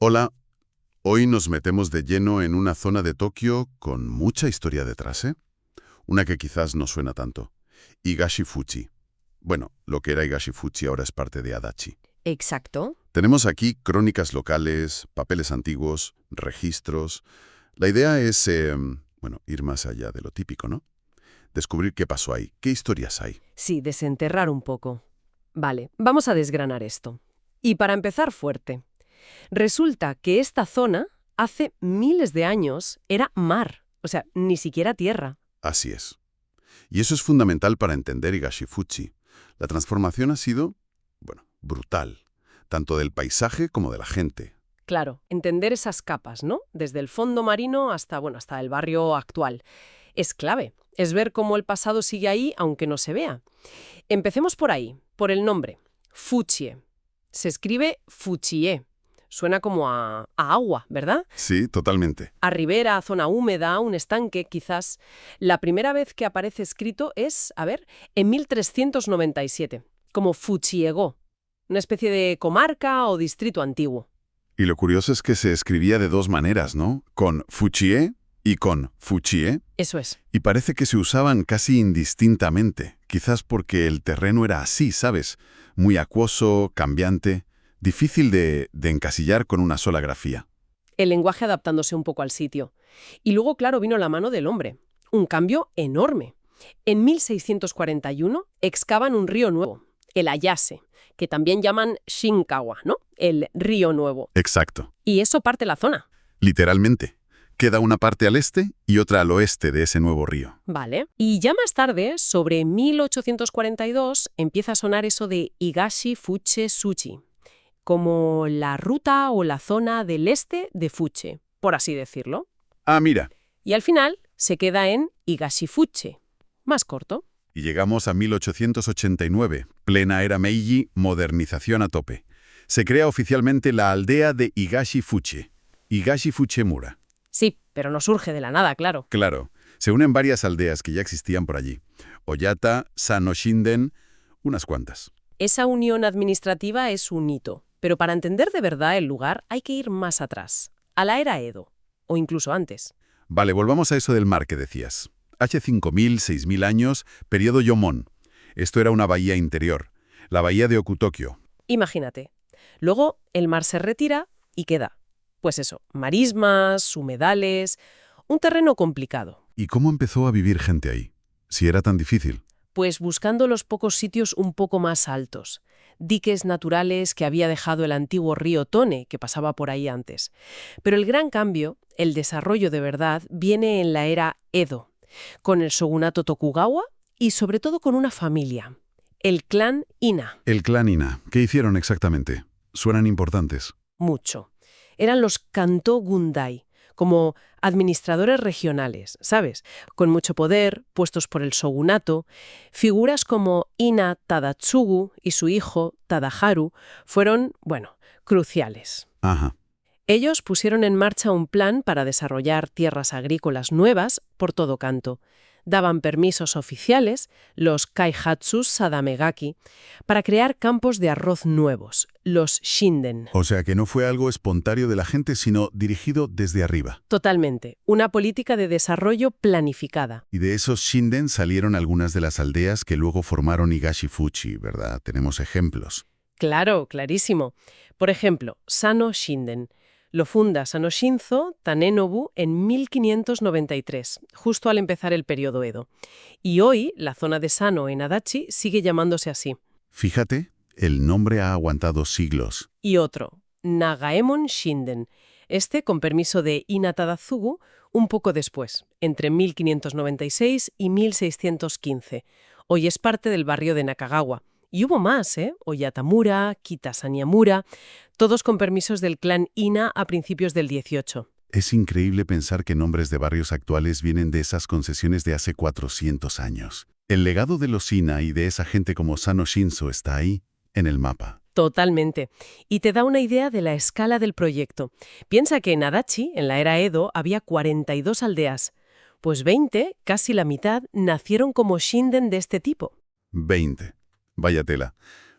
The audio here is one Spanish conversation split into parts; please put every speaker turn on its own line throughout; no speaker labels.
Hola, hoy nos metemos de lleno en una zona de Tokio con mucha historia detrás, ¿eh? Una que quizás no suena tanto. Higashi-Fuchi. Bueno, lo que era Higashi-Fuchi ahora es parte de Adachi.
Exacto.
Tenemos aquí crónicas locales, papeles antiguos, registros. La idea es, ir más allá de lo típico, ¿no? Descubrir qué pasó ahí, qué historias hay.
Sí, desenterrar un poco. Vale, vamos a desgranar esto. Y para empezar fuerte, resulta que esta zona, hace miles de años, era mar, o sea, ni siquiera tierra.
Así es. Y eso es fundamental para entender Higashi-Fuchi. La transformación ha sido, brutal, tanto del paisaje como de la gente.
Claro, entender esas capas, ¿no? Desde el fondo marino hasta el barrio actual. Es clave. Es ver cómo el pasado sigue ahí, aunque no se vea. Empecemos por ahí, por el nombre. Fuchie. Se escribe Fuchie. Suena como a agua, ¿verdad?
Sí, totalmente.
A ribera, a zona húmeda, un estanque, quizás. La primera vez que aparece escrito es, en 1397, como Fuchiego, una especie de comarca o distrito antiguo.
Y lo curioso es que se escribía de dos maneras, ¿no? Con Fuchie y con Fuchie.
Eso es.
Y parece que se usaban casi indistintamente, quizás porque el terreno era así, ¿sabes? Muy acuoso, cambiante, difícil de encasillar con una sola grafía.
El lenguaje adaptándose un poco al sitio. Y luego, claro, vino la mano del hombre. Un cambio enorme. En 1641 excavan un río nuevo, el Ayase, que también llaman Shinkawa, ¿no? El río nuevo.
Exacto.
Y eso parte la zona.
Literalmente. Queda una parte al este y otra al oeste de ese nuevo río.
Vale. Y ya más tarde, sobre 1842, empieza a sonar eso de Higashi-Fuche-Suchi, como la ruta o la zona del este de Fuche, por así decirlo.
Ah, mira.
Y al final se queda en Higashi-Fuche, más corto.
Y llegamos a 1889, plena era Meiji, modernización a tope. Se crea oficialmente la aldea de Higashi-Fuche, Higashi-Fuchemura.
Sí, pero no surge de la nada, claro.
Claro, se unen varias aldeas que ya existían por allí. Oyata, Sano-Shinden, unas cuantas.
Esa unión administrativa es un hito, pero para entender de verdad el lugar hay que ir más atrás, a la era Edo, o incluso antes.
Vale, volvamos a eso del mar que decías. Hace 5.000, 6.000 años, periodo Yomon. Esto era una bahía interior, la bahía de Okutokyo.
Imagínate. Luego el mar se retira y queda, pues eso, marismas, humedales, un terreno complicado.
¿Y cómo empezó a vivir gente ahí? Si era tan difícil.
Pues buscando los pocos sitios un poco más altos, diques naturales que había dejado el antiguo río Tone, que pasaba por ahí antes. Pero el gran cambio, el desarrollo de verdad, viene en la era Edo, con el shogunato Tokugawa y sobre todo con una familia, el clan Ina.
El clan Ina, ¿qué hicieron exactamente? Suenan importantes.
Mucho. Eran los Kanto Gundai, como administradores regionales, ¿sabes? Con mucho poder, puestos por el shogunato. Figuras como Ina Tadatsugu y su hijo Tadaharu fueron, cruciales.
Ajá.
Ellos pusieron en marcha un plan para desarrollar tierras agrícolas nuevas por todo Kanto. Daban permisos oficiales, los Kaihatsus Sadamegaki, para crear campos de arroz nuevos, los Shinden.
O sea que no fue algo espontáneo de la gente, sino dirigido desde arriba.
Totalmente. Una política de desarrollo planificada.
Y de esos Shinden salieron algunas de las aldeas que luego formaron Higashi-Fuchi, ¿verdad? Tenemos ejemplos.
Claro, clarísimo. Por ejemplo, Sano Shinden. Lo funda Sano Shinzo Tanenobu en 1593, justo al empezar el periodo Edo. Y hoy, la zona de Sano en Adachi sigue llamándose así.
Fíjate, el nombre ha aguantado siglos.
Y otro, Nagaemon Shinden. Este, con permiso de Ina Tadazugu, un poco después, entre 1596 y 1615. Hoy es parte del barrio de Nakagawa. Y hubo más, Oyatamura, Kitasaniamura, todos con permisos del clan Ina a principios del 18.
Es increíble pensar que nombres de barrios actuales vienen de esas concesiones de hace 400 años. El legado de los Ina y de esa gente como Sano Shinzo está ahí, en el mapa.
Totalmente. Y te da una idea de la escala del proyecto. Piensa que en Adachi, en la era Edo, había 42 aldeas. Pues 20, casi la mitad, nacieron como shinden de este tipo.
20. Vaya tela.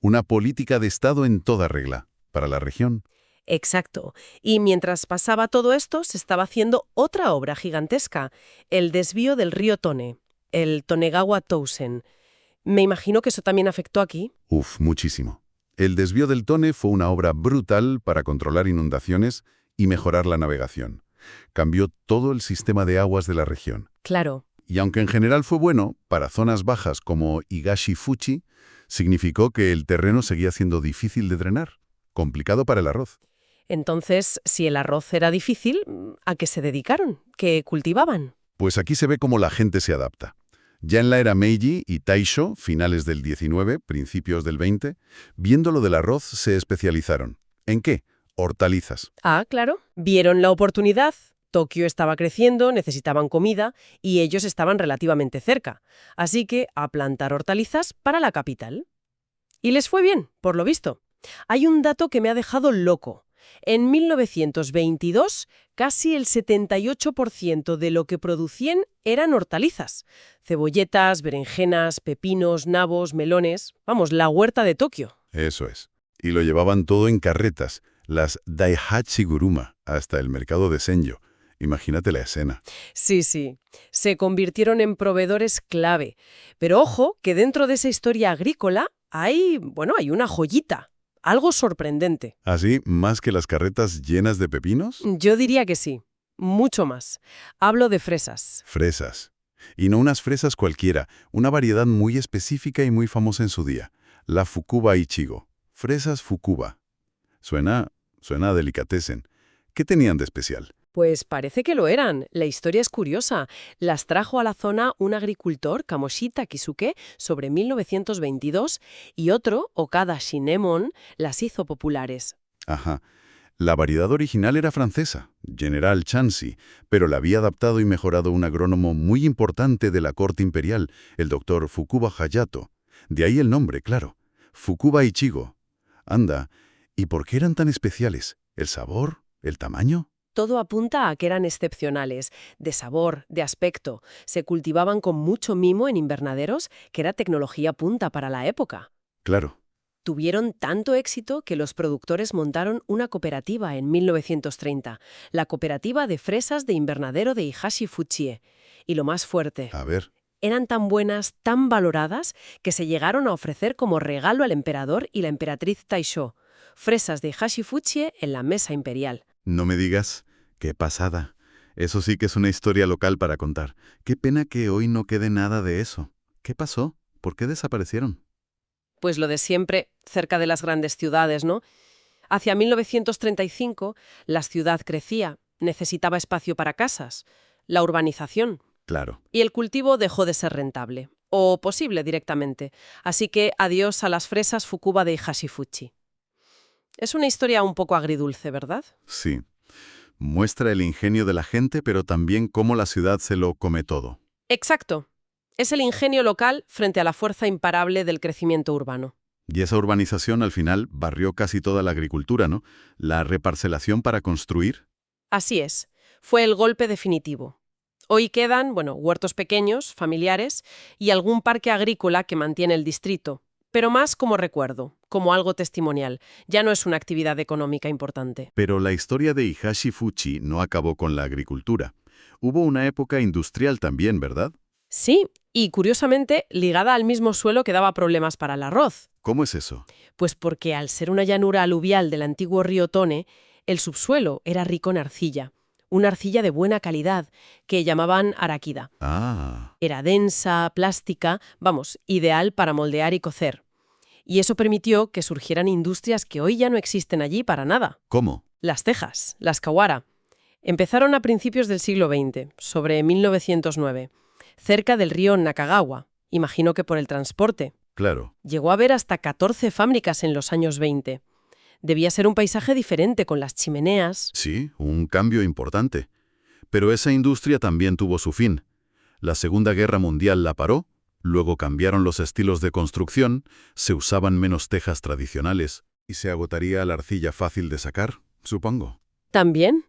Una política de Estado en toda regla, para la región.
Exacto. Y mientras pasaba todo esto, se estaba haciendo otra obra gigantesca, el desvío del río Tone, el Tonegawa-Tousen. Me imagino que eso también afectó aquí.
Uf, muchísimo. El desvío del Tone fue una obra brutal para controlar inundaciones y mejorar la navegación. Cambió todo el sistema de aguas de la región.
Claro.
Y aunque en general fue bueno, para zonas bajas como Higashi-Fuchi, significó que el terreno seguía siendo difícil de drenar, complicado para el arroz.
Entonces, si el arroz era difícil, ¿a qué se dedicaron? ¿Qué cultivaban?
Pues aquí se ve cómo la gente se adapta. Ya en la era Meiji y Taisho, finales del 19, principios del 20, viendo lo del arroz se especializaron. ¿En qué? Hortalizas.
Ah, claro. Vieron la oportunidad. Tokio estaba creciendo, necesitaban comida y ellos estaban relativamente cerca. Así que a plantar hortalizas para la capital. Y les fue bien, por lo visto. Hay un dato que me ha dejado loco. En 1922, casi el 78% de lo que producían eran hortalizas. Cebolletas, berenjenas, pepinos, nabos, melones. Vamos, la huerta de Tokio.
Eso es. Y lo llevaban todo en carretas, las Daihatsu Guruma, hasta el mercado de Senjo. Imagínate la escena.
Sí, sí. Se convirtieron en proveedores clave. Pero ojo, que dentro de esa historia agrícola hay una joyita. Algo sorprendente.
¿Así, más que las carretas llenas de pepinos?
Yo diría que sí. Mucho más. Hablo de fresas.
Fresas. Y no unas fresas cualquiera, una variedad muy específica y muy famosa en su día. La Fukuba Ichigo. Fresas Fukuba. Suena a delicatessen. ¿Qué tenían de especial?
Pues parece que lo eran. La historia es curiosa. Las trajo a la zona un agricultor, Kamoshita Kisuke, sobre 1922, y otro, Okada Shinemon, las hizo populares.
Ajá. La variedad original era francesa, General Chancy, pero la había adaptado y mejorado un agrónomo muy importante de la corte imperial, el doctor Fukuba Hayato. De ahí el nombre, claro. Fukuba Ichigo. Anda, ¿y por qué eran tan especiales? ¿El sabor? ¿El tamaño?
Todo apunta a que eran excepcionales, de sabor, de aspecto. Se cultivaban con mucho mimo en invernaderos, que era tecnología punta para la época.
Claro.
Tuvieron tanto éxito que los productores montaron una cooperativa en 1930, la Cooperativa de Fresas de Invernadero de Higashi Fuchie. Y lo más fuerte,
A ver.
eran tan buenas, tan valoradas, que se llegaron a ofrecer como regalo al emperador y la emperatriz Taisho. Fresas de Higashi Fuchie en la mesa imperial.
No me digas. ¡Qué pasada! Eso sí que es una historia local para contar. Qué pena que hoy no quede nada de eso. ¿Qué pasó? ¿Por qué desaparecieron?
Pues lo de siempre, cerca de las grandes ciudades, ¿no? Hacia 1935, la ciudad crecía, necesitaba espacio para casas, la urbanización,
Claro.
y el cultivo dejó de ser rentable, o posible directamente. Así que adiós a las fresas Fukuba de Higashifuchi. Es una historia un poco agridulce, ¿verdad?
Sí. Muestra el ingenio de la gente, pero también cómo la ciudad se lo come todo.
Exacto. Es el ingenio local frente a la fuerza imparable del crecimiento urbano.
Y esa urbanización al final barrió casi toda la agricultura, ¿no? La reparcelación para construir.
Así es. Fue el golpe definitivo. Hoy quedan, huertos pequeños, familiares, y algún parque agrícola que mantiene el distrito, pero más como recuerdo, como algo testimonial. Ya no es una actividad económica importante.
Pero la historia de Higashi Fuchi no acabó con la agricultura. Hubo una época industrial también, ¿verdad?
Sí, y curiosamente ligada al mismo suelo que daba problemas para el arroz.
¿Cómo es eso?
Pues porque al ser una llanura aluvial del antiguo río Tone, el subsuelo era rico en arcilla. Una arcilla de buena calidad, que llamaban araquida.
Ah,
Era densa, plástica, ideal para moldear y cocer. Y eso permitió que surgieran industrias que hoy ya no existen allí para nada.
¿cómo?
Las tejas, las kawara. Empezaron a principios del siglo XX, sobre 1909, cerca del río Nakagawa. Imagino que por el transporte.
Claro.
Llegó a haber hasta 14 fábricas en los años 20. Debía ser un paisaje diferente con las chimeneas.
Sí, un cambio importante. Pero esa industria también tuvo su fin. La Segunda Guerra Mundial la paró, luego cambiaron los estilos de construcción, se usaban menos tejas tradicionales y se agotaría la arcilla fácil de sacar, supongo.
También,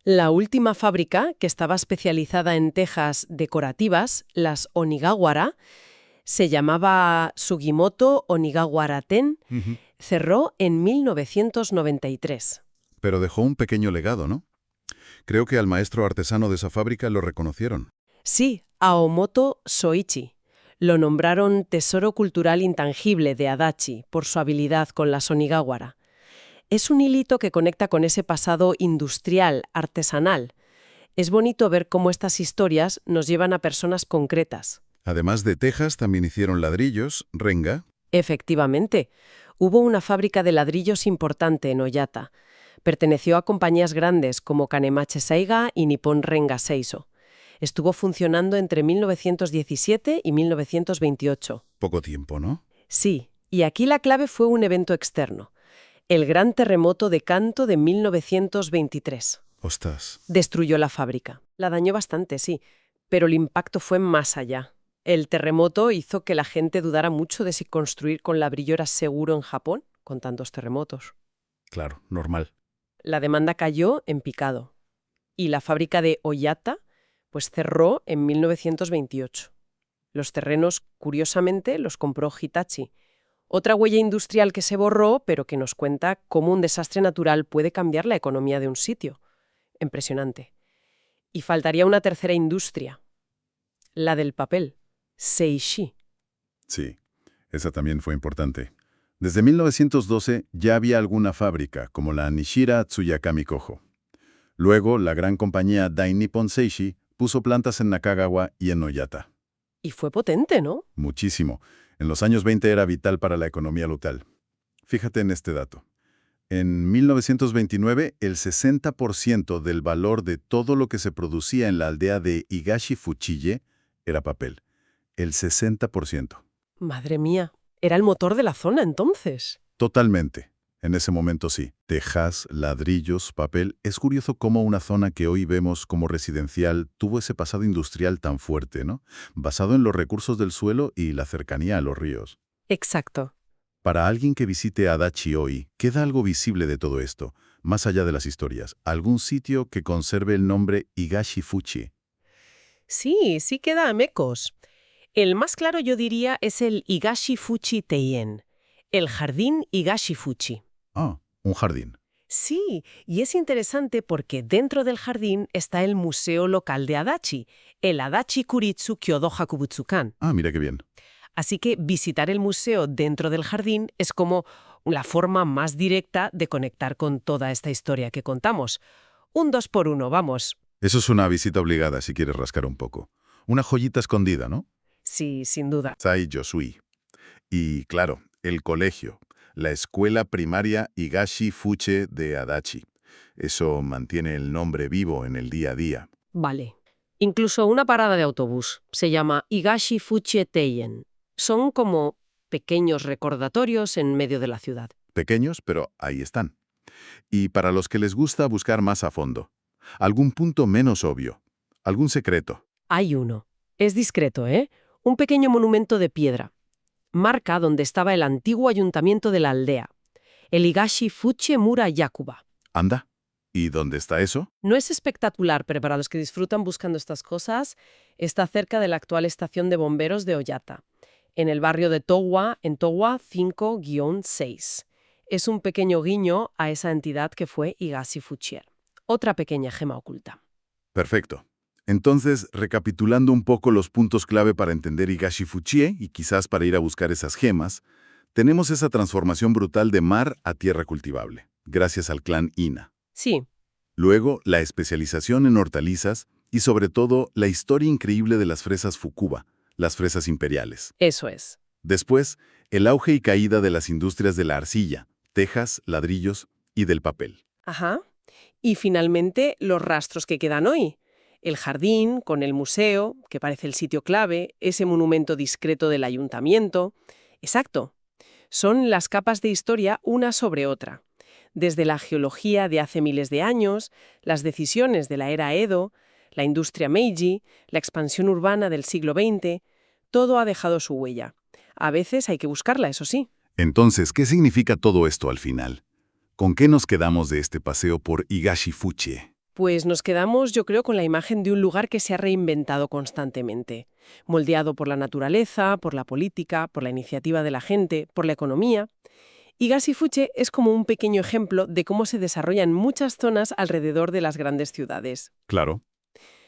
la última fábrica, que estaba especializada en tejas decorativas, las Onigawara, se llamaba Sugimoto Onigawara-ten, cerró en 1993.
Pero dejó un pequeño legado, ¿no? Creo que al maestro artesano de esa fábrica lo reconocieron.
Sí, Aomoto Soichi. Lo nombraron Tesoro Cultural Intangible de Adachi por su habilidad con la sonigawara. Es un hilito que conecta con ese pasado industrial, artesanal. Es bonito ver cómo estas historias nos llevan a personas concretas.
Además de tejas, también hicieron ladrillos, renga.
Efectivamente, hubo una fábrica de ladrillos importante en Oyata. Perteneció a compañías grandes como Kanemachi Seiga y Nippon Renga Seiso. Estuvo funcionando entre 1917 y 1928.
Poco tiempo, ¿no?
Sí, y aquí la clave fue un evento externo. El gran terremoto de Kanto de 1923.
Ostras.
Destruyó la fábrica. La dañó bastante, sí, pero el impacto fue más allá. El terremoto hizo que la gente dudara mucho de si construir con ladrillo era seguro en Japón, con tantos terremotos.
Claro, normal.
La demanda cayó en picado. Y la fábrica de Oyata, pues cerró en 1928. Los terrenos, curiosamente, los compró Hitachi. Otra huella industrial que se borró, pero que nos cuenta cómo un desastre natural puede cambiar la economía de un sitio. Impresionante. Y faltaría una tercera industria, la del papel, Seishi.
Sí, esa también fue importante. Desde 1912 ya había alguna fábrica, como la Nishira Tsuyakami Kojo. Luego, la gran compañía Dai Nippon Seishi puso plantas en Nakagawa y en Oyata.
Y fue potente, ¿no?
Muchísimo. En los años 20 era vital para la economía local. Fíjate en este dato. En 1929, el 60% del valor de todo lo que se producía en la aldea de Higashi-Fuchiye era papel. El 60%.
Madre mía, era el motor de la zona entonces.
Totalmente. En ese momento sí. Tejas, ladrillos, papel. Es curioso cómo una zona que hoy vemos como residencial tuvo ese pasado industrial tan fuerte, ¿no? Basado en los recursos del suelo y la cercanía a los ríos.
Exacto.
Para alguien que visite Adachi hoy, ¿queda algo visible de todo esto? Más allá de las historias, ¿algún sitio que conserve el nombre Higashi-Fuchi?
Sí queda a mecos. El más claro yo diría es el Higashi-Fuchi Teien, el jardín Higashi-Fuchi.
Ah, un jardín.
Sí, y es interesante porque dentro del jardín está el museo local de Adachi, el Adachi Kuritsu Kyodo Hakubutsukan.
Ah, mira qué bien.
Así que visitar el museo dentro del jardín es como la forma más directa de conectar con toda esta historia que contamos. Un 2 por 1, vamos.
Eso es una visita obligada si quieres rascar un poco. Una joyita escondida, ¿no?
Sí, sin duda.
Sai Yosui. Y claro, el colegio, la escuela primaria Higashi Fuche de Adachi. Eso mantiene el nombre vivo en el día a día.
Vale. Incluso una parada de autobús se llama Higashi Fuchi Teien. Son como pequeños recordatorios en medio de la ciudad.
Pequeños, pero ahí están. Y para los que les gusta buscar más a fondo, algún punto menos obvio, algún secreto.
Hay uno. Es discreto, ¿eh? Un pequeño monumento de piedra. Marca donde estaba el antiguo ayuntamiento de la aldea. El Higashi Fuchi Mura Yakuba.
Anda. ¿Y dónde está eso?
No es espectacular, pero para los que disfrutan buscando estas cosas, está cerca de la actual estación de bomberos de Oyata, en el barrio de Towa, en Towa 5-6. Es un pequeño guiño a esa entidad que fue Higashi Fuchier. Otra pequeña gema oculta.
Perfecto. Entonces, recapitulando un poco los puntos clave para entender Higashi Fuchie y quizás para ir a buscar esas gemas, tenemos esa transformación brutal de mar a tierra cultivable, gracias al clan Ina.
Sí,
Luego, la especialización en hortalizas y sobre todo la historia increíble de las fresas Fukuba, las fresas imperiales.
eso es.
Después, el auge y caída de las industrias de la arcilla, tejas, ladrillos y del papel.
Ajá. Y finalmente, los rastros que quedan hoy. El jardín, con el museo, que parece el sitio clave, ese monumento discreto del ayuntamiento. Exacto. Son las capas de historia una sobre otra. Desde la geología de hace miles de años, las decisiones de la era Edo, la industria Meiji, la expansión urbana del siglo XX, todo ha dejado su huella. A veces hay que buscarla, eso sí.
Entonces, ¿qué significa todo esto al final? ¿Con qué nos quedamos de este paseo por Higashi Fuchie?
Pues nos quedamos, yo creo, con la imagen de un lugar que se ha reinventado constantemente, moldeado por la naturaleza, por la política, por la iniciativa de la gente, por la economía, Higashi-Fuchi es como un pequeño ejemplo de cómo se desarrollan muchas zonas alrededor de las grandes ciudades.
Claro.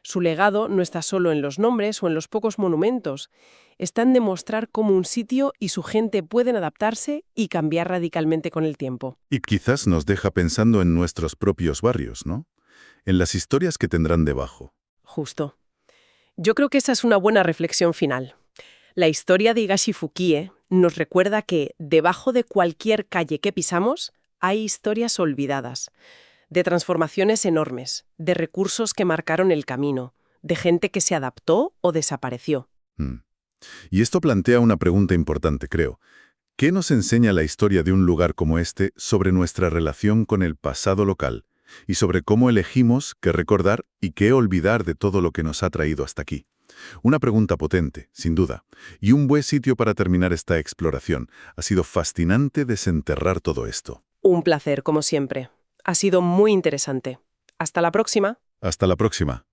Su legado no está solo en los nombres o en los pocos monumentos, está en demostrar cómo un sitio y su gente pueden adaptarse y cambiar radicalmente con el tiempo.
Y quizás nos deja pensando en nuestros propios barrios, ¿no? En las historias que tendrán debajo.
Justo. Yo creo que esa es una buena reflexión final. La historia de Higashi-Fukie nos recuerda que debajo de cualquier calle que pisamos hay historias olvidadas, de transformaciones enormes, de recursos que marcaron el camino, de gente que se adaptó o desapareció.
Y esto plantea una pregunta importante, creo. ¿Qué nos enseña la historia de un lugar como este sobre nuestra relación con el pasado local y sobre cómo elegimos qué recordar y qué olvidar de todo lo que nos ha traído hasta aquí? Una pregunta potente, sin duda, y un buen sitio para terminar esta exploración. Ha sido fascinante desenterrar todo esto.
Un placer, como siempre. Ha sido muy interesante. Hasta la próxima.
Hasta la próxima.